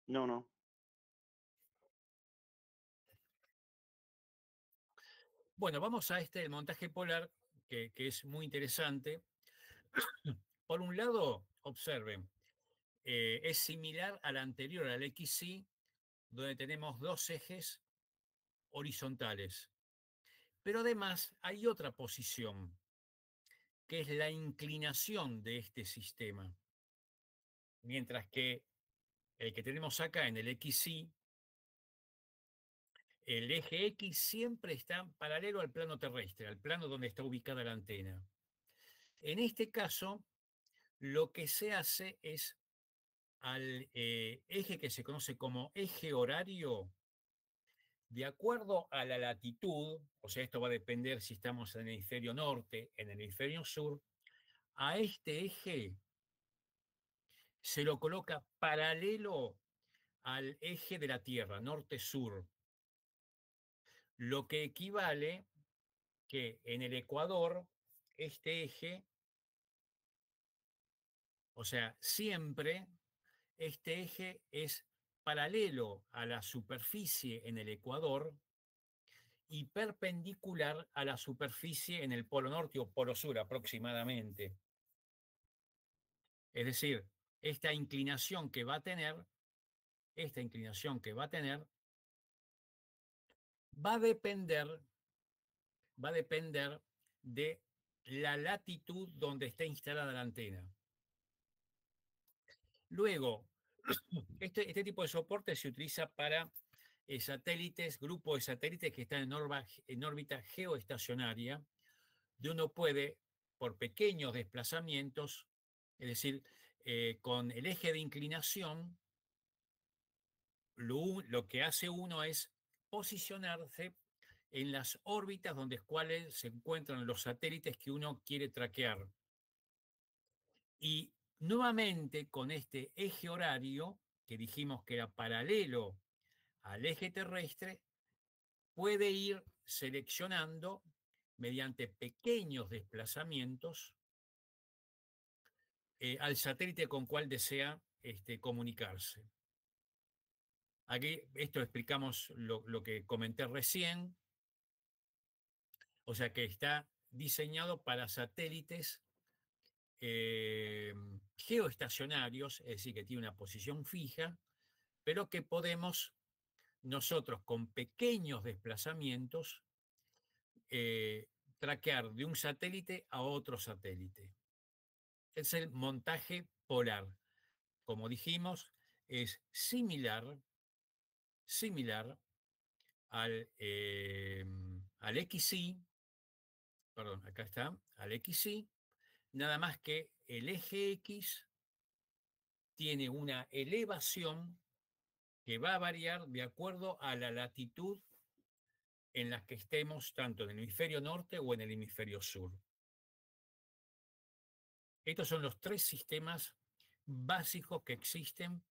No, no. Bueno, vamos a el montaje polar, que es muy interesante. Por un lado, observen, es similar al anterior, al XY, donde tenemos dos ejes horizontales. Pero además hay otra posición, que es la inclinación de este sistema. Mientras que el que tenemos acá en el XY, el eje X siempre está paralelo al plano terrestre, al plano donde está ubicada la antena. En este caso, lo que se hace es al eje que se conoce como eje horario, de acuerdo a la latitud, o sea, esto va a depender si estamos en el hemisferio norte, en el hemisferio sur, a este eje se lo coloca paralelo al eje de la Tierra, norte-sur, lo que equivale que en el Ecuador este eje, o sea, siempre este eje es paralelo a la superficie en el Ecuador y perpendicular a la superficie en el polo norte o polo sur aproximadamente. Es decir, esta inclinación que va a tener, va a depender de la latitud donde está instalada la antena. Luego, este tipo de soporte se utiliza para satélites, grupos de satélites que están en órbita geoestacionaria, donde uno puede, por pequeños desplazamientos, es decir, con el eje de inclinación, lo que hace uno es posicionarse en las órbitas donde cuales se encuentran los satélites que uno quiere traquear. Y nuevamente con este eje horario, que dijimos que era paralelo al eje terrestre, puede ir seleccionando mediante pequeños desplazamientos al satélite con cual desea comunicarse. Aquí esto explicamos lo que comenté recién, o sea que está diseñado para satélites geoestacionarios, es decir, que tiene una posición fija, pero que podemos nosotros con pequeños desplazamientos traquear de un satélite a otro satélite. Es el montaje polar. Como dijimos, es similar al XY, perdón, acá está, al XY, nada más que el eje X tiene una elevación que va a variar de acuerdo a la latitud en la que estemos, tanto en el hemisferio norte o en el hemisferio sur. Estos son los tres sistemas básicos que existen,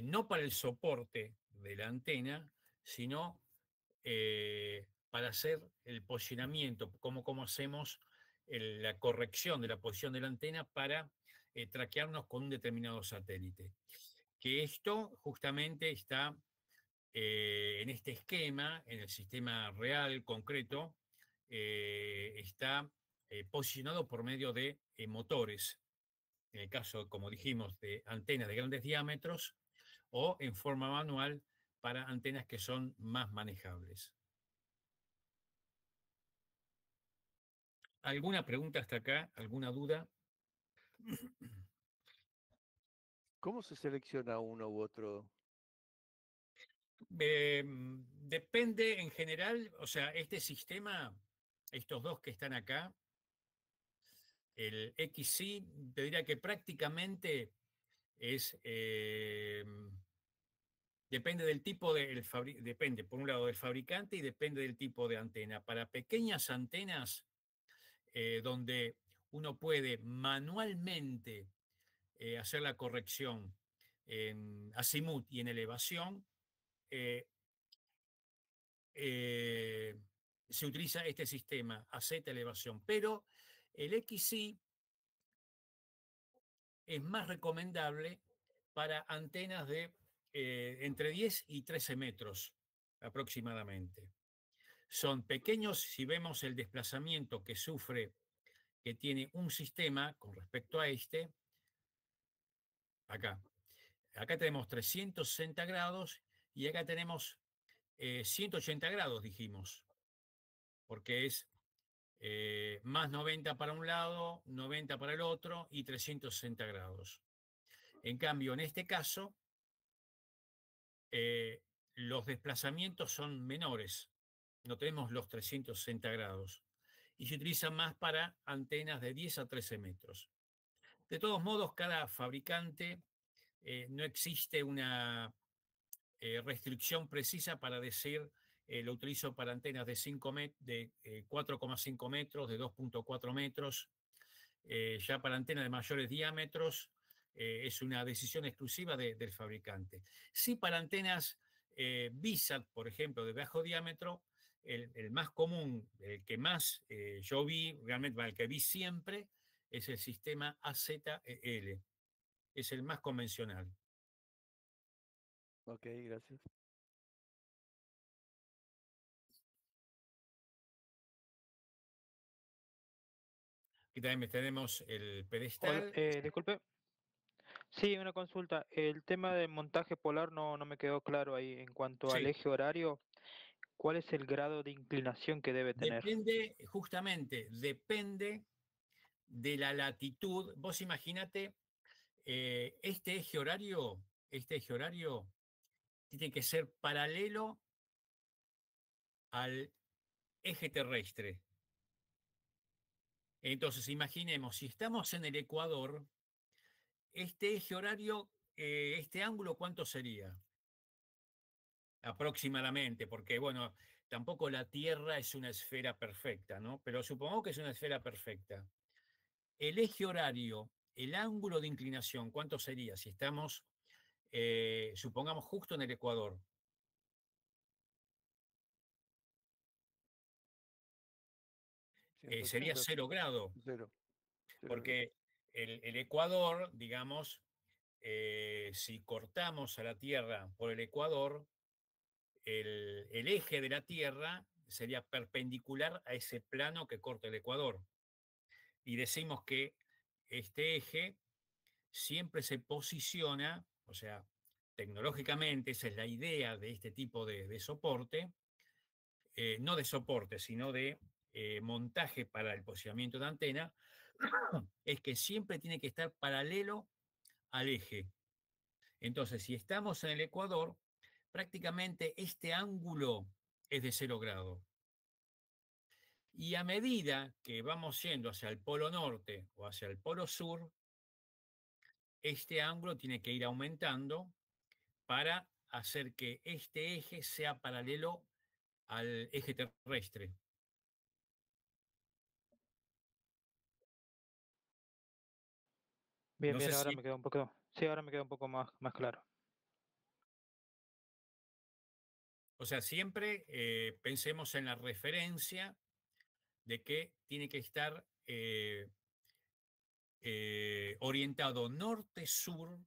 no para el soporte de la antena, sino para hacer el posicionamiento, cómo hacemos la corrección de la posición de la antena para traquearnos con un determinado satélite. Que esto justamente está en este esquema, en el sistema real, concreto, está posicionado por medio de motores. En el caso, como dijimos, de antenas de grandes diámetros, o en forma manual para antenas que son más manejables. ¿Alguna pregunta hasta acá? ¿Alguna duda? ¿Cómo se selecciona uno u otro? Depende en general, o sea, este sistema, estos dos que están acá, el XC, te diría que prácticamente es, depende del tipo depende por un lado del fabricante y depende del tipo de antena. Para pequeñas antenas, donde uno puede manualmente hacer la corrección en azimut y en elevación, eh, eh, se utiliza este sistema, AZ elevación, pero el XC es más recomendable para antenas de entre 10 y 13 metros aproximadamente. Son pequeños, si vemos el desplazamiento que sufre, que tiene un sistema con respecto a este, acá. Acá tenemos 360 grados y acá tenemos 180 grados, dijimos, porque es más 90 para un lado, 90 para el otro y 360 grados. En cambio, en este caso, los desplazamientos son menores, no tenemos los 360 grados y se utiliza más para antenas de 10 a 13 metros. De todos modos, cada fabricante, no existe una restricción precisa para decir lo utilizo para antenas de 4,5 metros, de 2,4 metros. Ya para antenas de mayores diámetros es una decisión exclusiva del fabricante. Sí, para antenas VISAT, por ejemplo, de bajo diámetro, el más común, el que más yo vi, realmente el que vi siempre, es el sistema AZL. Es el más convencional. Ok, gracias. Aquí también tenemos el Hola, pedestal. disculpe. Sí, una consulta. El tema del montaje polar no me quedó claro ahí. En cuanto al Sí, eje horario, ¿cuál es el grado de inclinación que debe tener? depende, justamente, depende de la latitud. Vos imaginate, este eje horario tiene que ser paralelo al eje terrestre. Entonces, imaginemos, si estamos en el Ecuador, este eje horario, este ángulo, ¿cuánto sería? Aproximadamente, porque bueno, tampoco la Tierra es una esfera perfecta, ¿no? Pero supongamos que es una esfera perfecta. El eje horario, el ángulo de inclinación, ¿cuánto sería si estamos, supongamos, justo en el Ecuador? Sería 180, 0 grado, cero. porque el Ecuador, digamos, si cortamos a la Tierra por el Ecuador, el eje de la Tierra sería perpendicular a ese plano que corta el Ecuador. Y decimos que este eje siempre se posiciona, o sea, tecnológicamente esa es la idea de este tipo de soporte, no de soporte, sino de montaje para el posicionamiento de antena, es que siempre tiene que estar paralelo al eje. Entonces, si estamos en el Ecuador, prácticamente este ángulo es de 0 grado. Y a medida que vamos yendo hacia el polo norte o hacia el polo sur, este ángulo tiene que ir aumentando para hacer que este eje sea paralelo al eje terrestre. Bien, No bien, sé ahora si, me quedó un poco, sí, ahora me quedó un poco más claro. o sea, siempre pensemos en la referencia de que tiene que estar orientado norte-sur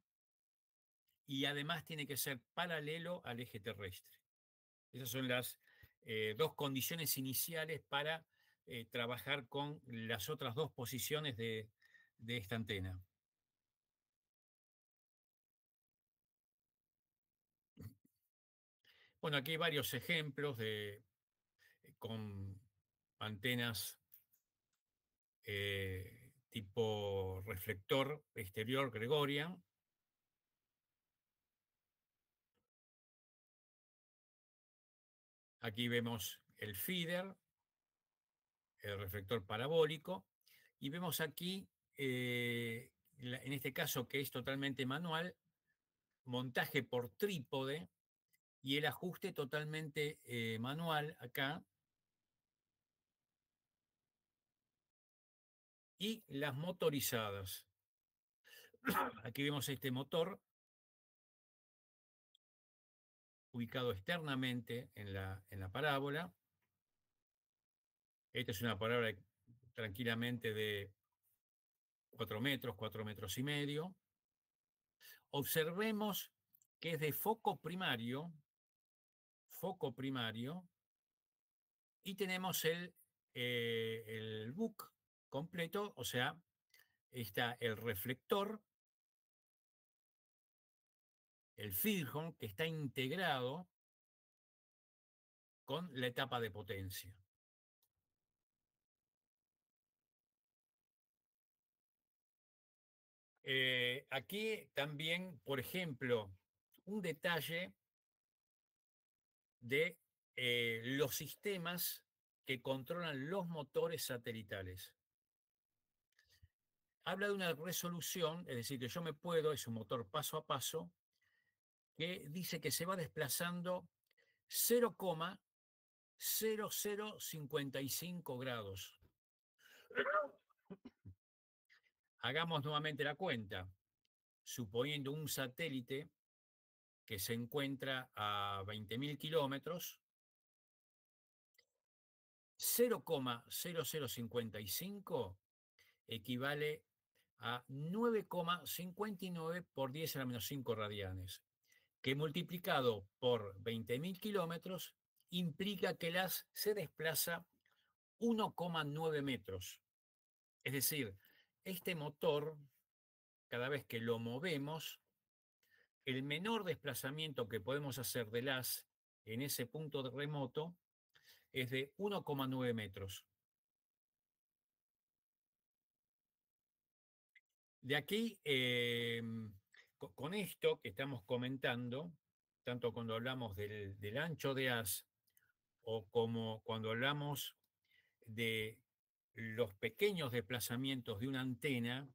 y además tiene que ser paralelo al eje terrestre. Esas son las dos condiciones iniciales para trabajar con las otras dos posiciones de esta antena. Bueno, aquí hay varios ejemplos con antenas tipo reflector exterior Gregorian. Aquí vemos el feeder, el reflector parabólico, y vemos aquí, en este caso que es totalmente manual, montaje por trípode y el ajuste totalmente manual acá. Y las motorizadas. Aquí vemos este motor ubicado externamente en la parábola. Esta es una parábola tranquilamente de 4 metros y medio. Observemos que es de foco primario, y tenemos el book completo, o sea, está el reflector, el Filhorn, que está integrado con la etapa de potencia. Aquí también, por ejemplo, un detalle de los sistemas que controlan los motores satelitales. Habla de una resolución, es decir, que yo me puedo, es un motor paso a paso, que dice que se va desplazando 0,0055 grados. Hagamos nuevamente la cuenta. Suponiendo un satélite que se encuentra a 20.000 kilómetros, 0,0055 equivale a 9,59 por 10 a la menos 5 radianes, que multiplicado por 20.000 kilómetros implica que el haz se desplaza 1,9 metros. Es decir, este motor, cada vez que lo movemos, el menor desplazamiento que podemos hacer del haz en ese punto de remoto es de 1,9 metros. De aquí, con esto que estamos comentando, tanto cuando hablamos del ancho de haz o como cuando hablamos de los pequeños desplazamientos de una antena,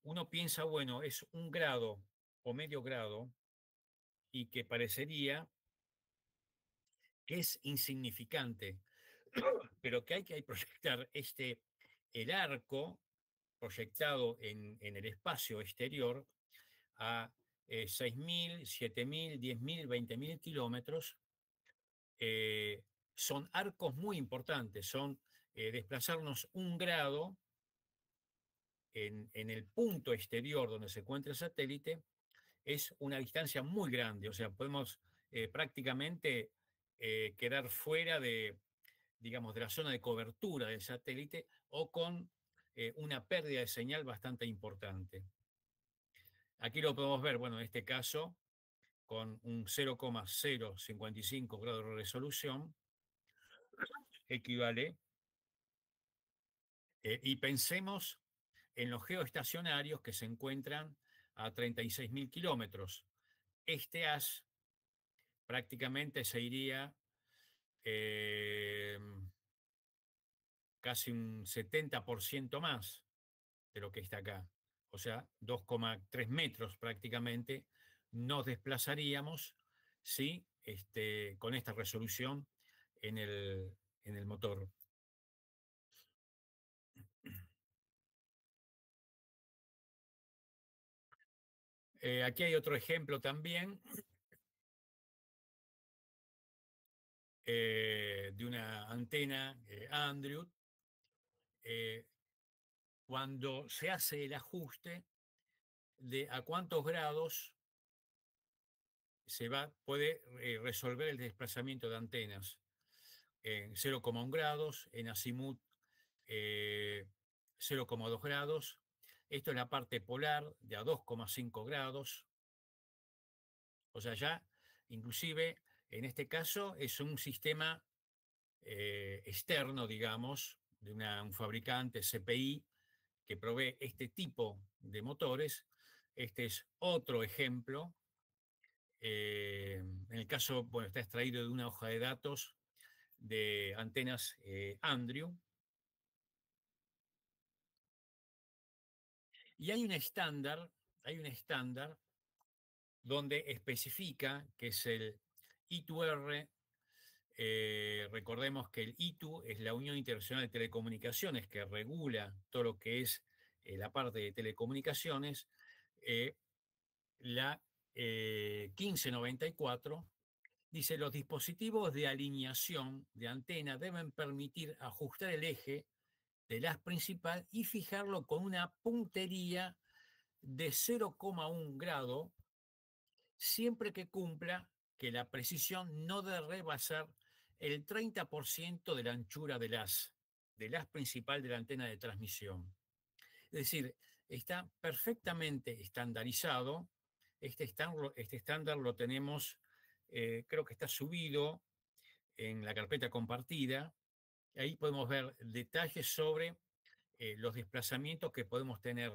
uno piensa, bueno, es 1 grado o medio grado y que parecería que es insignificante, pero que hay que proyectar el arco proyectado en el espacio exterior a 6.000, 7.000, 10.000, 20.000 kilómetros. Son arcos muy importantes, son desplazarnos 1 grado en el punto exterior donde se encuentra el satélite, es una distancia muy grande, o sea, podemos prácticamente quedar fuera digamos, de la zona de cobertura del satélite o con una pérdida de señal bastante importante. Aquí lo podemos ver, bueno, en este caso, con un 0,055 grados de resolución, equivale, y pensemos en los geoestacionarios que se encuentran a 36.000 kilómetros. Este haz prácticamente se iría casi un 70% más de lo que está acá. O sea, 2,3 metros prácticamente nos desplazaríamos si con esta resolución en el motor. Aquí hay otro ejemplo también de una antena Andrew. Cuando se hace el ajuste de a cuántos grados puede resolver el desplazamiento de antenas. En 0,1 grados, en azimut 0,2 grados. Esto es la parte polar de a 2,5 grados. O sea, ya inclusive en este caso es un sistema externo, digamos, de un fabricante CPI que provee este tipo de motores. Este es otro ejemplo. En el caso, bueno, está extraído de una hoja de datos de antenas Andrew. Y hay un estándar donde especifica que es el I2R. Recordemos que el ITU es la Unión Internacional de Telecomunicaciones que regula todo lo que es la parte de telecomunicaciones. La 1594 dice: los dispositivos de alineación de antena deben permitir ajustar el eje del haz principal y fijarlo con una puntería de 0,1 grado, siempre que cumpla que la precisión no debe rebasar el 30% de la anchura del haz principal de la antena de transmisión. Es decir, está perfectamente estandarizado. Este estándar lo tenemos, creo que está subido en la carpeta compartida. Ahí podemos ver detalles sobre los desplazamientos que podemos tener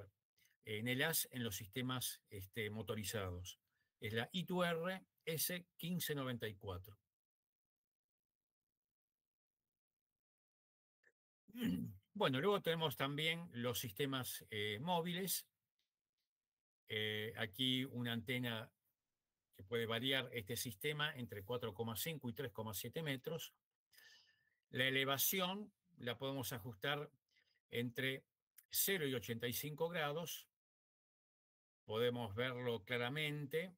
en el haz en los sistemas motorizados. Es la I2R S1594. Bueno, luego tenemos también los sistemas móviles. Aquí una antena que puede variar este sistema entre 4,5 y 3,7 metros. La elevación la podemos ajustar entre 0 y 85 grados. Podemos verlo claramente,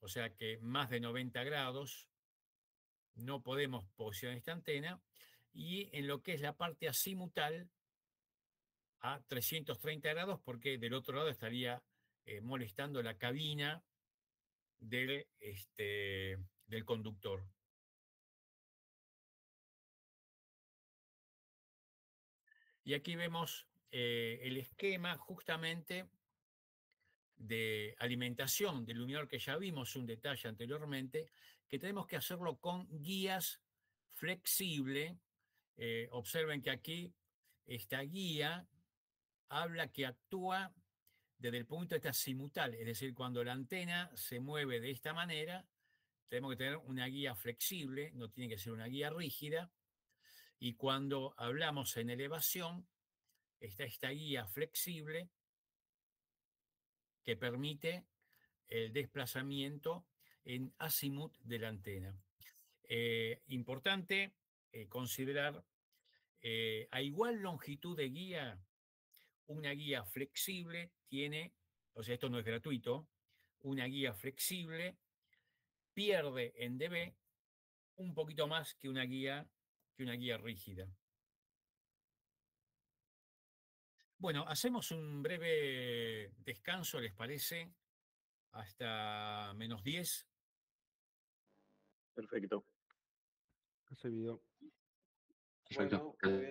o sea que más de 90 grados no podemos posicionar esta antena. Y en lo que es la parte azimutal, a 330 grados, porque del otro lado estaría molestando la cabina del conductor. Y aquí vemos el esquema justamente de alimentación del luminador que ya vimos un detalle anteriormente, que tenemos que hacerlo con guías flexibles. Observen que aquí esta guía habla que actúa desde el punto de vista azimutal, es decir, cuando la antena se mueve de esta manera, tenemos que tener una guía flexible, no tiene que ser una guía rígida, y cuando hablamos en elevación, está esta guía flexible que permite el desplazamiento en azimut de la antena. Importante considerar, a igual longitud de guía, una guía flexible tiene, o sea, esto no es gratuito, una guía flexible pierde en dB un poquito más que una guía rígida. Bueno, hacemos un breve descanso, ¿les parece? Hasta -10. Perfecto. Ese video. Perfecto. Bueno,